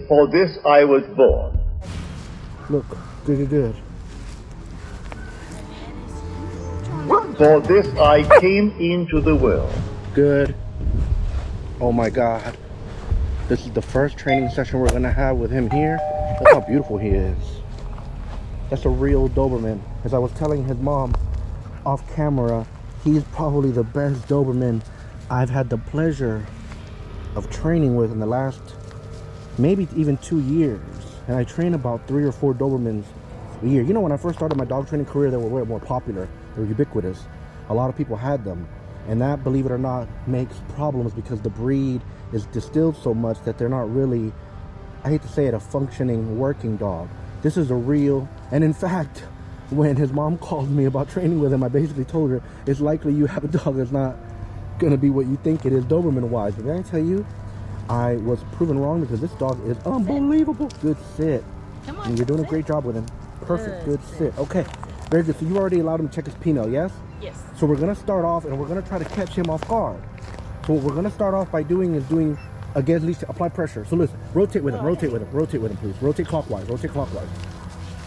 for this I was born. Look, good. For this I came into the world. Good. Oh my God. This is the first training session we're gonna have with him here. Look how beautiful he is. That's a real Doberman. As I was telling his mom off camera, he's probably the best Doberman I've had the pleasure of training with in the last maybe even 2 years. And I train about 3 or 4 Dobermans a year. You know, when I first started my dog training career, they were way more popular. They were ubiquitous. A lot of people had them. And that, believe it or not, makes problems because the breed is distilled so much that they're not really, I hate to say it, a functioning working dog. This is a real, and in fact, when his mom called me about training with him, I basically told her, it's likely you have a dog that's not gonna be what you think it is Doberman wise. But then I tell you, I was proven wrong because this dog is unbelievable. Good sit. Come on, and you're doing a great job with him. Perfect, good sit. Okay, very good. So you already allowed him to check his Pinot, yes? Yes. So we're gonna start off and we're gonna try to catch him off guard. So what we're gonna start off by doing is doing, again, leash, apply pressure. So listen, rotate with him, rotate with him, please. Rotate clockwise.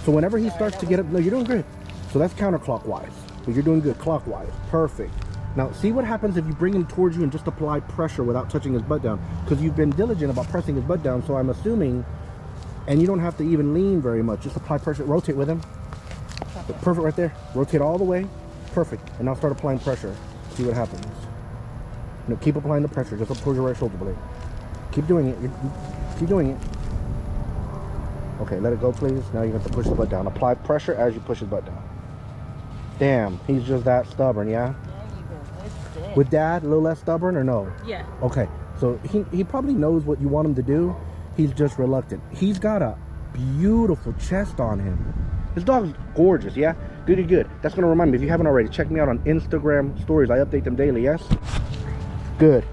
So whenever he starts to get up, no, you're doing good. So that's counterclockwise. But you're doing good, clockwise. Perfect. Now, see what happens if you bring him towards you and just apply pressure without touching his butt down. Because you've been diligent about pressing his butt down, so I'm assuming, and you don't have to even lean very much. Just apply pressure, rotate with him. Perfect right there. Rotate all the way. Perfect. And now start applying pressure. See what happens. No, keep applying the pressure. Just up towards your right shoulder blade. Keep doing it. Keep doing it. Okay, let it go, please. Now you have to push the butt down. Apply pressure as you push his butt down. Damn, he's just that stubborn, yeah? With Dad, a little less stubborn or no? Yeah. Okay, so he probably knows what you want him to do. He's just reluctant. He's got a beautiful chest on him. This dog's gorgeous, yeah? Good. That's gonna remind me, if you haven't already, check me out on Instagram stories. I update them daily, yes? Good.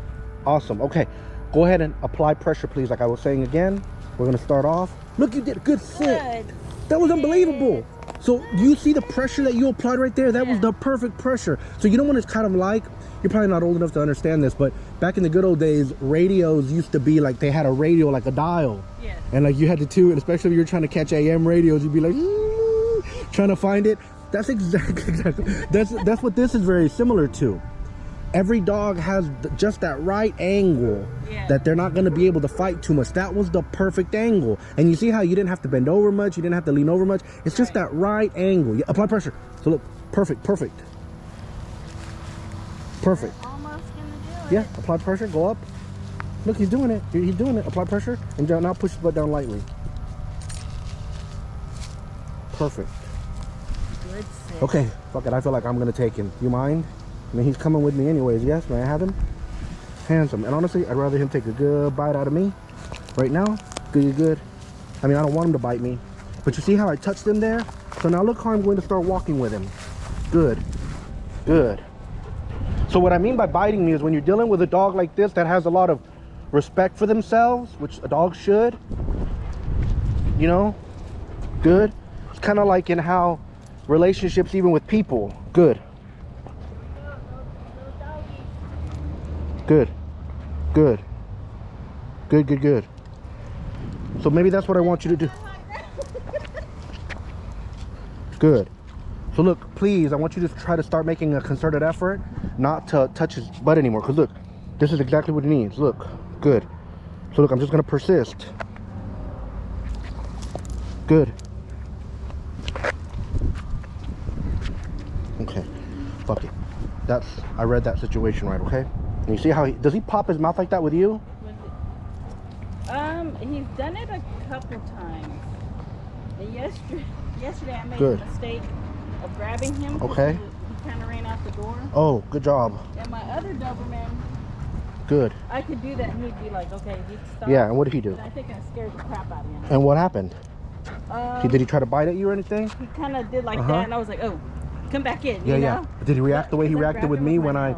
Awesome. Okay, go ahead and apply pressure, please. Like I was saying again, we're gonna start off. Look, you did a good sit. Good. That was unbelievable. So you see the pressure that you applied right there? That was the perfect pressure. So you know what it's kind of like? You're probably not old enough to understand this, but back in the good old days, radios used to be like, they had a radio like a dial. Yes. And like you had to tune, and especially if you're trying to catch AM radios, you'd be like, trying to find it. That's exactly. That's what this is very similar to. Every dog has just that right angle that they're not going to be able to fight too much. That was the perfect angle. And you see how you didn't have to bend over much, you didn't have to lean over much. It's just that right angle. Apply pressure. So look, perfect. Almost gonna do it. Yeah, apply pressure, go up. Look, he's doing it. He's doing it. Apply pressure and now push his butt down lightly. Perfect. Good sit. Okay, fuck it. I feel like I'm going to take him. You mind? I mean, he's coming with me anyways. Yes, may I have him? Handsome. And honestly, I'd rather him take a good bite out of me right now. Good. I mean, I don't want him to bite me. But you see how I touched him there? So now look how I'm going to start walking with him. Good. So what I mean by biting me is when you're dealing with a dog like this that has a lot of respect for themselves, which a dog should, you know, good. It's kind of like in how relationships, even with people, good. So maybe that's what I want you to do. Good. So look, please, I want you to try to start making a concerted effort not to touch his butt anymore. Because look, this is exactly what he needs. Look, good. So look, I'm just going to persist. Good. Okay, fuck it. I read that situation right, okay? And you see how does he pop his mouth like that with you? He's done it a couple times. And yesterday I made Good. a mistake of grabbing him. Okay. He kind of ran out the door. Oh, good job. And my other Doberman, Good. I could do that and he'd be like, okay, he'd stop. Yeah, and what did he do? And I think I scared the crap out of him. And what happened? Did he try to bite at you or anything? He kind of did like that, and I was like, oh, come back in. Yeah, you yeah. know? Did he react the way he reacted with me when I...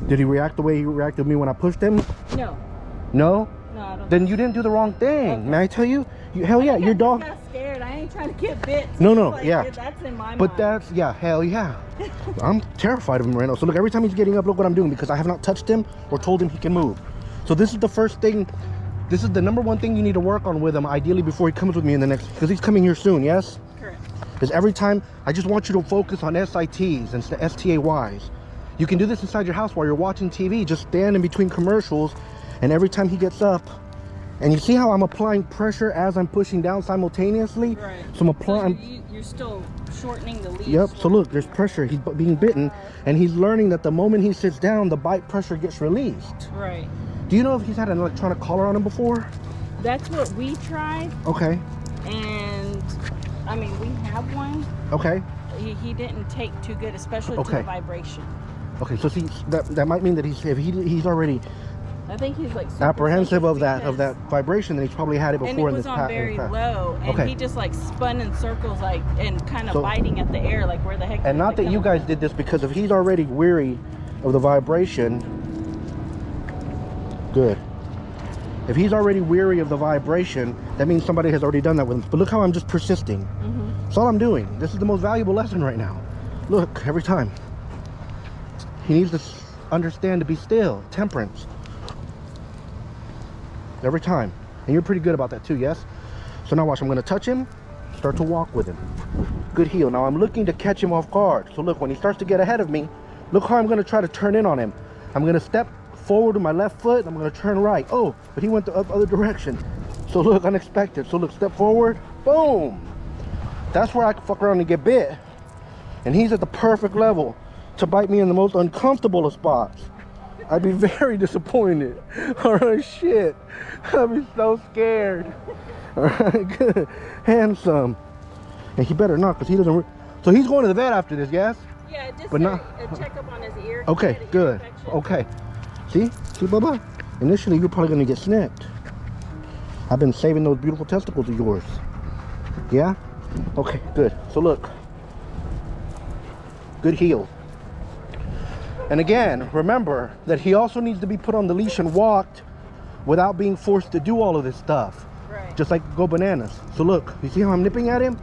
Did he react the way he reacted with me when I pushed him? No. No? No, I don't. Then you didn't do the wrong thing. Okay. May I tell you? Hell yeah, your dog... I got scared. I ain't trying to get bit. No, Like, yeah. That's in my mind. But that's... Yeah, hell yeah. I'm terrified of him right now. So look, every time he's getting up, look what I'm doing, because I have not touched him or told him he can move. So this is the first thing This is the number one thing you need to work on with him, ideally before he comes with me in the next, because he's coming here soon, yes? Correct. Because every time, I just want you to focus on SITs and STAYs. You can do this inside your house while you're watching TV. Just stand in between commercials, and every time he gets up, and you see how I'm applying pressure as I'm pushing down simultaneously? Right. So I'm applying... So you're still shortening the leash. Yep, so look, there's pressure. He's being bitten, and he's learning that the moment he sits down, the bite pressure gets released. Right. Do you know if he's had an electronic collar on him before? That's what we tried. Okay. And I mean, we have one. Okay. He didn't take too good, especially to Okay. the vibration. Okay, so see, that might mean that he's already I think he's like super apprehensive of sensitive that because- vibration, then he's probably had it And before it in was this on past. very low, and Okay. he just like spun in circles, like and kind of So- biting at the air, like where the heck. And is not it that you coming guys from? did this, because if he's already weary of the vibration, good. If he's already weary of the vibration, that means somebody has already done that with him. But look how I'm just persisting. That's all I'm doing. This is the most valuable lesson right now. Look, every time. He needs to understand to be still, temperance. Every time. And you're pretty good about that too, yes? So now watch, I'm gonna touch him, start to walk with him. Good heel. Now I'm looking to catch him off guard. So look, when he starts to get ahead of me, look how I'm gonna try to turn in on him. I'm gonna step forward with my left foot, I'm gonna turn right. Oh, but he went the other direction. So look, unexpected. So look, step forward, boom. That's where I can fuck around and get bit. And he's at the perfect level to bite me in the most uncomfortable of spots. I'd be very disappointed. All right, shit. I'd be so scared. All right, good. Handsome. And he better not, because he doesn't... So he's going to the vet after this, yes? Yeah, just But not- a checkup on his ear. He Okay, had an ear good. infection. Okay. See, Bubba? Initially, you're probably going to get snipped. I've been saving those beautiful testicles of yours. Yeah? Okay, good. So look. Good heel. And again, remember that he also needs to be put on the leash and walked without being forced to do all of this stuff. Right. Just like go bananas. So look, you see how I'm nipping at him?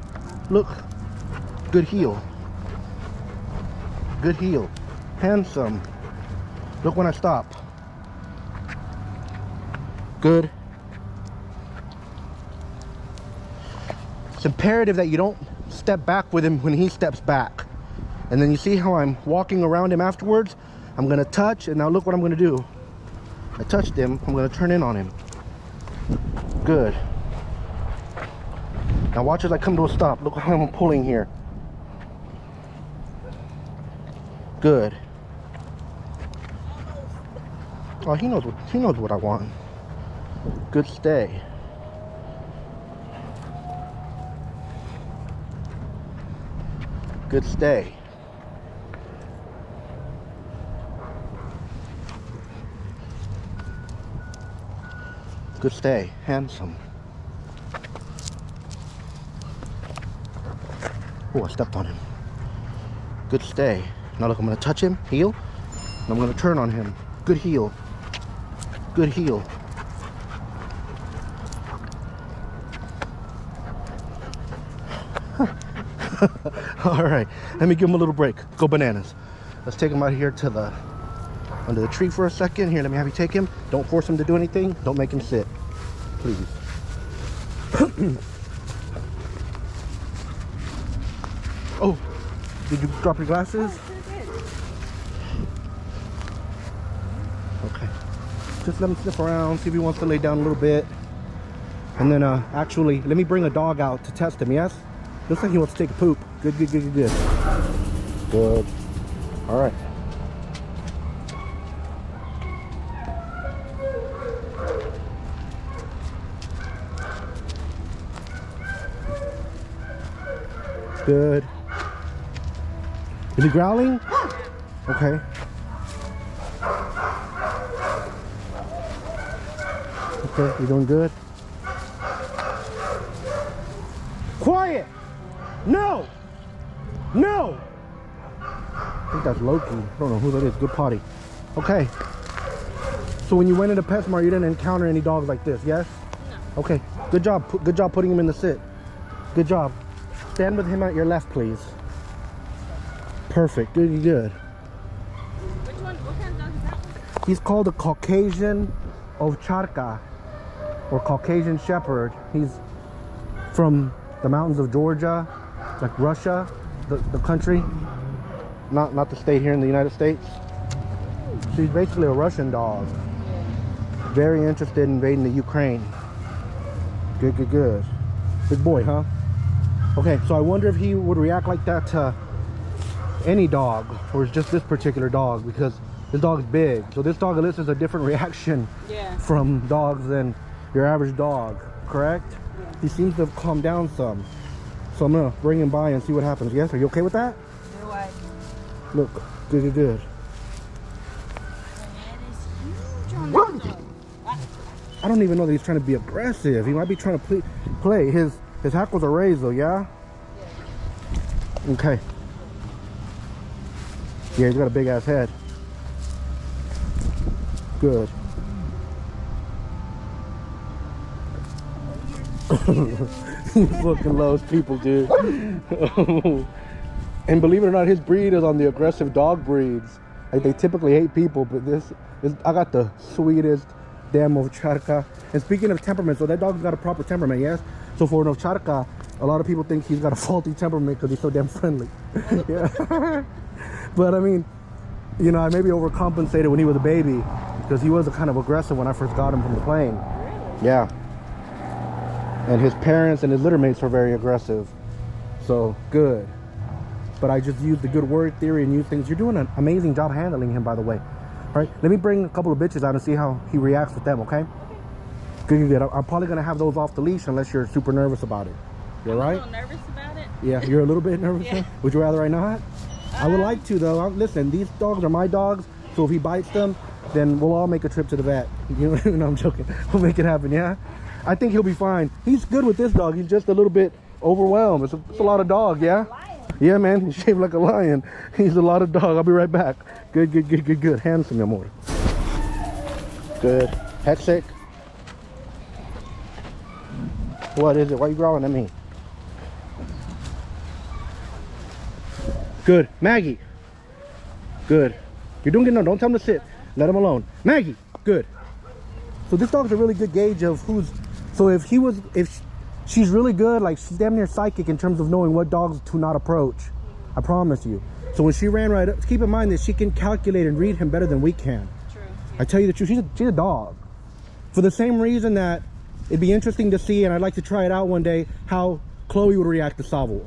Look. Good heel. Good heel. Handsome. Look when I stop. Good. It's imperative that you don't step back with him when he steps back. And then you see how I'm walking around him afterwards? I'm gonna touch, and now look what I'm gonna do. I touched him, I'm gonna turn in on him. Good. Now watch as I come to a stop. Look how I'm pulling here. Good. Oh, he knows what I want. Good stay. Good stay. Good stay. Handsome. Oh, I stepped on him. Good stay. Now look, I'm gonna touch him, heel, and I'm gonna turn on him. Good heel. Good heel. All right, let me give him a little break. Go bananas. Let's take him out here to the under the tree for a second. Here, let me have you take him. Don't force him to do anything. Don't make him sit, please. Oh, did you drop your glasses? Okay. Just let him sniff around, see if he wants to lay down a little bit. And then actually, let me bring a dog out to test him, yes? Looks like he wants to take a poop. Good, good, good, good, good. Good. All right. Good. Is he growling? Okay. Okay, you doing good? Quiet! No! No! I think that's Loki. I don't know who that is. Good potty. Okay. So when you went into PetSmart, you didn't encounter any dogs like this, yes? No. Okay. Good job. Good job putting him in the sit. Good job. Stand with him at your left, please. Perfect. Good, good. Which one? What kind of dog is that one? He's called a Caucasian Ovcharka. or Caucasian Shepherd. He's from the mountains of Georgia, like Russia, the country, not the state here in the United States. She's basically a Russian dog. Very interested in invading the Ukraine. Good, good, good. Big boy, huh? Okay, so I wonder if he would react like that to any dog, or it's just this particular dog, because this dog's big. So this dog elicits a different reaction from dogs than your average dog, correct? Yeah. He seems to have calmed down some. So I'm gonna bring him by and see what happens. Yes, are you okay with that? No, I... Look, good, good, good. I don't even know that he's trying to be aggressive. He might be trying to play. His hackles are raised though, yeah? Yeah. Okay. Yeah, he's got a big ass head. Good. He fucking loves people, dude. And believe it or not, his breed is on the aggressive dog breeds. Like, they typically hate people, but this I got the sweetest damn ovcharka. And speaking of temperament, so that dog's got a proper temperament, yes? So for an ovcharka, a lot of people think he's got a faulty temperament because he's so damn friendly. Yeah. But I mean, you know, I maybe overcompensated when he was a baby, because he was kind of aggressive when I first got him from the plane. Really? Yeah. And his parents and his litter mates were very aggressive. So, good. But I just used the good word theory and used things. You're doing an amazing job handling him, by the way. All right, let me bring a couple of bitches out and see how he reacts with them, okay? Good, good, good. I'm probably gonna have those off the leash unless you're super nervous about it. You're right? I'm a little nervous about it. Yeah, you're a little bit nervous? Yeah. Would you rather I not? I would like to, though. Listen, these dogs are my dogs, so if he bites them, then we'll all make a trip to the vet. You know, no, I'm joking. We'll make it happen, yeah? I think he'll be fine. He's good with this dog. He's just a little bit overwhelmed. It's a lot of dog, yeah? Yeah, man. He's shaped like a lion. He's a lot of dog. I'll be right back. Good, good, good, good, good. Handsome, mi amor. Good. Heck sick. What is it? Why are you growling at me? Good. Maggie. Good. You're doing good. No, don't tell him to sit. Let him alone. Maggie. Good. So this dog's a really good gauge of who's... So if she's really good, like she's damn near psychic in terms of knowing what dogs to not approach. I promise you. So when she ran right up, keep in mind that she can calculate and read him better than we can. True. I tell you the truth, she's a dog. For the same reason that it'd be interesting to see, and I'd like to try it out one day, how Chloe would react to Tsavo.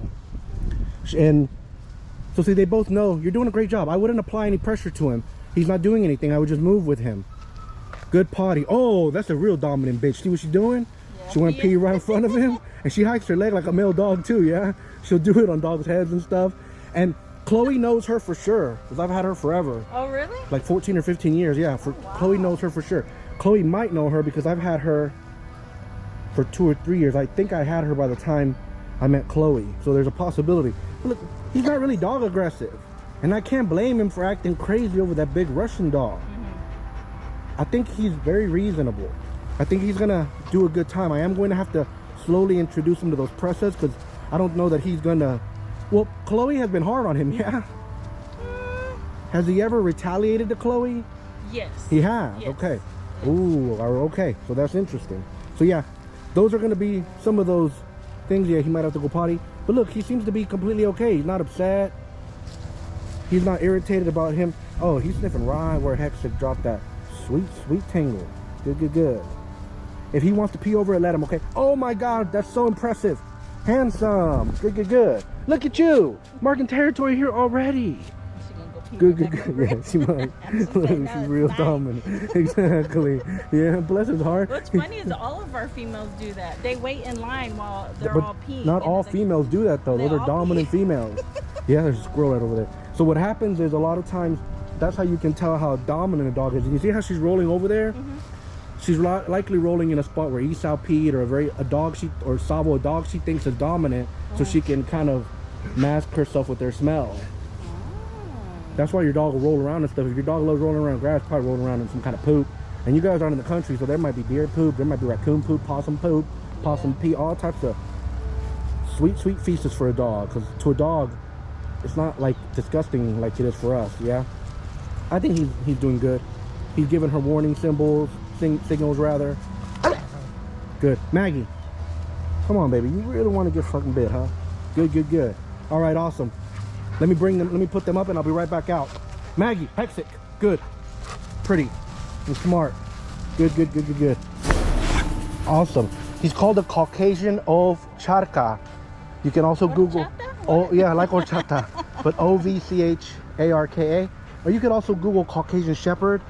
And so see, they both know you're doing a great job. I wouldn't apply any pressure to him. He's not doing anything. I would just move with him. Good potty. Oh, that's a real dominant bitch. See what she's doing? Yeah. She went to pee right in front of him, and she hikes her leg like a male dog too, yeah? She'll do it on dogs' heads and stuff. And Chloe knows her for sure, because I've had her forever. Oh, really? Like 14 or 15 years, yeah. Wow. Chloe knows her for sure. Chloe might know her because I've had her for 2 or 3 years. I think I had her by the time I met Chloe. So there's a possibility. But look, he's not really dog aggressive. And I can't blame him for acting crazy over that big Russian dog. I think he's very reasonable. I think he's gonna do a good time. I am going to have to slowly introduce him to those presses, because I don't know that he's gonna... Well, Chloe has been hard on him, yeah? Has he ever retaliated to Chloe? Yes. He has? Yes. Okay. Ooh, okay. So that's interesting. So yeah, those are gonna be some of those things. Yeah, he might have to go potty. But look, he seems to be completely okay. He's not upset. He's not irritated about him. Oh, he's sniffing right where Hexig dropped that sweet, sweet tingle. Good, good, good. If he wants to pee over it, let him, okay? Oh my God, that's so impressive. Handsome. Good, good, good. Look at you. Marking territory here already. Good, good, good. Yeah, she might. She's real dominant. Exactly. Yeah, bless his heart. What's funny is all of our females do that. They wait in line while they're but all peeing. Not all females do that though. Those are dominant females. Yeah, there's a squirrel right over there. So what happens is a lot of times, that's how you can tell how dominant a dog is. You see how she's rolling over there? She's likely rolling in a spot where Esau peed, or a dog she thinks is dominant, so she can kind of mask herself with their smell. That's why your dog will roll around and stuff. If your dog loves rolling around grass, probably rolling around in some kind of poop. And you guys aren't in the country, so there might be deer poop, there might be raccoon poop, possum pee, all types of sweet, sweet feasts for a dog. Because to a dog, it's not like disgusting like it is for us, yeah? I think he's doing good. He's giving her warning signals rather. Good. Maggie, come on, baby. You really want to get fucking bit, huh? Good, good, good. All right, awesome. Let me bring them. Let me put them up, and I'll be right back out. Maggie, Hexic. Good. Pretty and smart. Good, good, good, good, good. Awesome. He's called the Caucasian Ovcharka. You can also Google. Oh yeah, like horchata, but Ovcharka. Or you could also Google Caucasian Shepherd.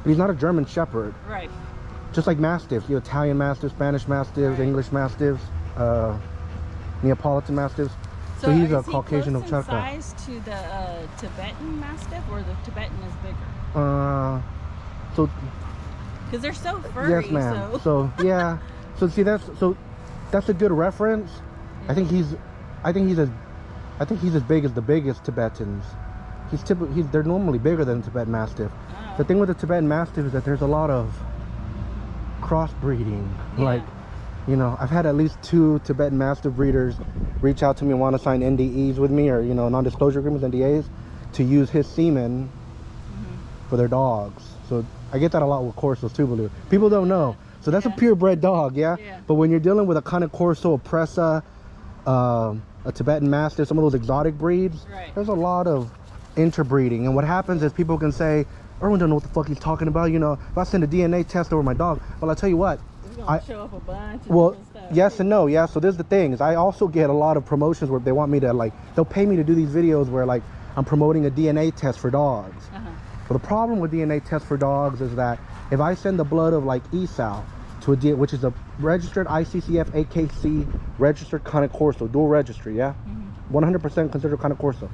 But he's not a German Shepherd. Right. Just like Mastiffs. You have Italian Mastiffs, Spanish Mastiffs, Right. English Mastiffs, Neapolitan Mastiffs. So he's a Caucasian Ovcharka. Size to the Tibetan Mastiff, or the Tibetan is bigger? So Because they're so furry. yes, ma'am. So yeah. So see, that's a good reference. I think he's as big as the biggest Tibetans. They're normally bigger than the Tibetan Mastiff. Oh. The thing with the Tibetan Mastiff is that there's a lot of crossbreeding. Yeah. Like, you know, I've had at least 2 Tibetan Mastiff breeders reach out to me and want to sign NDEs with me, or, you know, non-disclosure agreements, NDAs, to use his semen for their dogs. So I get that a lot with Corsos too, believe it. People don't know. So that's a purebred dog, yeah? But when you're dealing with a Cane Corso, a Presa, a Tibetan Mastiff, some of those exotic breeds, there's a lot of interbreeding. And what happens is people can say, Erwin don't know what the fuck he's talking about. You know, if I send a DNA test over my dog, well, I'll tell you what. It's gonna show up a bunch of Well, different stuff. yes and no, yeah. So there's the thing is I also get a lot of promotions where they want me to, like, they'll pay me to do these videos where, like, I'm promoting a DNA test for dogs. But the problem with DNA tests for dogs is that if I send the blood of, like, Esau to a which is a registered ICCF AKC registered Cane Corso, dual registry, yeah? 100% considered Cane Corso.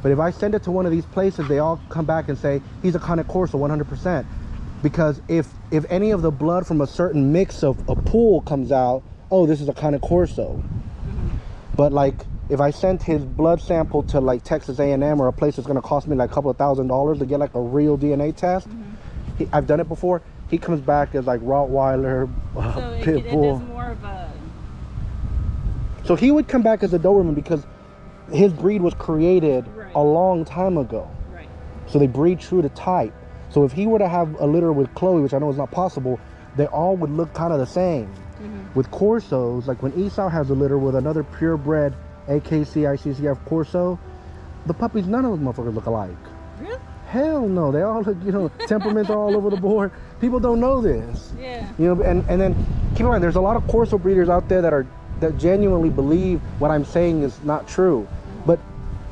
But if I send it to one of these places, they all come back and say, he's a Cane Corso 100%. Because if any of the blood from a certain mix of a pool comes out, oh, this is a Cane Corso. But, like, if I sent his blood sample to, like, Texas A&M or a place that's going to cost me like a couple of $1,000s to get, like, a real DNA test, I've done it before. He comes back as, like, Rottweiler, So Pit it Bull. is more of a... So he would come back as a Doberman because his breed was created a long time ago. Right. So they breed true to type. So if he were to have a litter with Chloe, which I know is not possible, they all would look kind of the same. With Corsos, like when Esau has a litter with another purebred AKC, ICCF Corso, the puppies, none of those motherfuckers look alike. Really? Hell no, they all look, you know, temperaments are all over the board. People don't know this. Yeah. You know, and then keep in mind, there's a lot of Corso breeders out there that genuinely believe what I'm saying is not true. But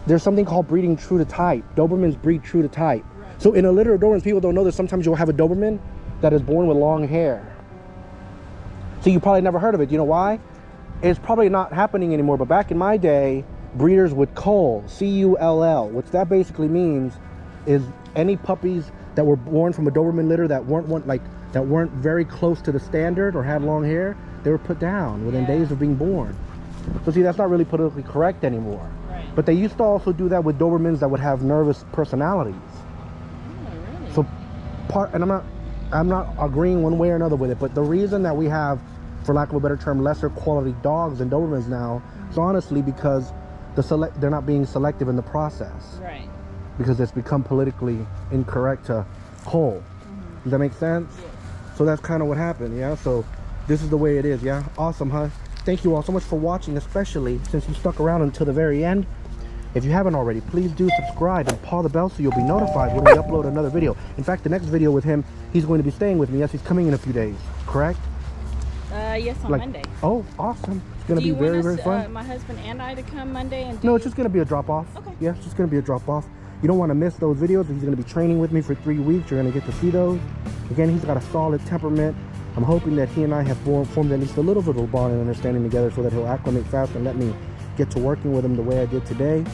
there's something called breeding true to type. Dobermans breed true to type. So in a litter of Dobermans, people don't know that sometimes you'll have a Doberman that is born with long hair. So you probably never heard of it. You know why? It's probably not happening anymore. But back in my day, breeders would cull, C-U-L-L, which that basically means is any puppies that were born from a Doberman litter that weren't very close to the standard or had long hair, they were put down within days of being born. So see, that's not really politically correct anymore. Right. But they used to also do that with Dobermans that would have nervous personalities. Oh, really? So and I'm not agreeing one way or another with it, but the reason that we have, for lack of a better term, lesser quality dogs than Dobermans now is honestly because they're not being selective in the process. Right. Because it's become politically incorrect to cull. Does that make sense? Yeah. So that's kind of what happened, yeah? So this is the way it is, yeah? Awesome, huh? Thank you all so much for watching, especially since you stuck around until the very end. If you haven't already, please do subscribe and paw the bell so you'll be notified when we upload another video. In fact, the next video with him, he's going to be staying with me. Yes, he's coming in a few days, correct? Yes, on Monday. Oh, awesome. It's going to Do be you very, want very fun. my husband and I to come Monday? And No, it's just going to be a drop-off. Okay. Yeah, it's just going to be a drop-off. You don't want to miss those videos. He's going to be training with me for 3 weeks. You're going to get to see those. Again, he's got a solid temperament. I'm hoping that he and I have formed at least a little bit of a bond and understanding together so that he'll acclimate fast and let me get to working with him the way I did today.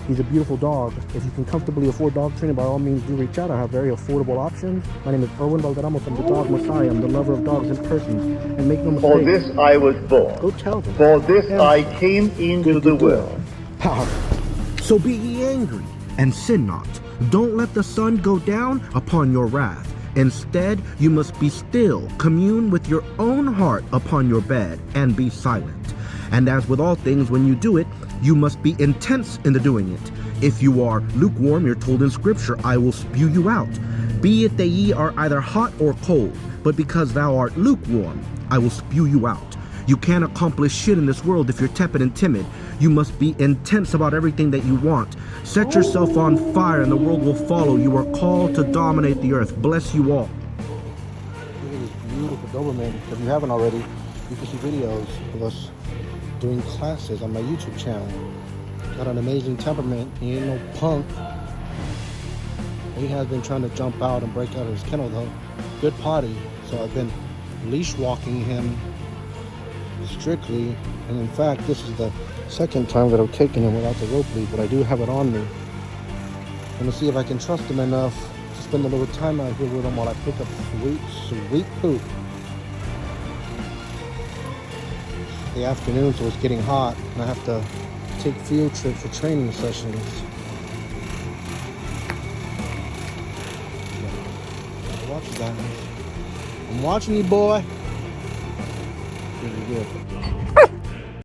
He's a beautiful dog. If you can comfortably afford dog training, by all means do reach out. I have very affordable options. My name is ErwinValderramos. I'm the Dog Messiah. I'm the lover of dogs in person. And make no mistake. For this I was born. Go tell them. For this I came into the world. So be ye angry, and sin not. Don't let the sun go down upon your wrath. Instead, you must be still, commune with your own heart upon your bed, and be silent. And as with all things, when you do it, you must be intense in the doing it. If you are lukewarm, you're told in Scripture, I will spew you out. Be it that ye are either hot or cold, but because thou art lukewarm, I will spew you out. You can't accomplish shit in this world if you're tepid and timid. You must be intense about everything that you want. Set yourself on fire and the world will follow. You are called to dominate the earth. Bless you all. Look at this beautiful Doberman. If you haven't already, you can see videos of us doing classes on my YouTube channel. Got an amazing temperament. He ain't no punk. He has been trying to jump out and break out of his kennel though. Good potty. So I've been leash walking him strictly, and in fact this is the second time that I've taken him without the rope lead, but I do have it on me. I'm gonna see if I can trust him enough to spend a little time out here with him while I pick up sweet poop. The afternoon, so it's getting hot and I have to take field trips for training sessions. Watch you guys. I'm watching you, boy. Really good.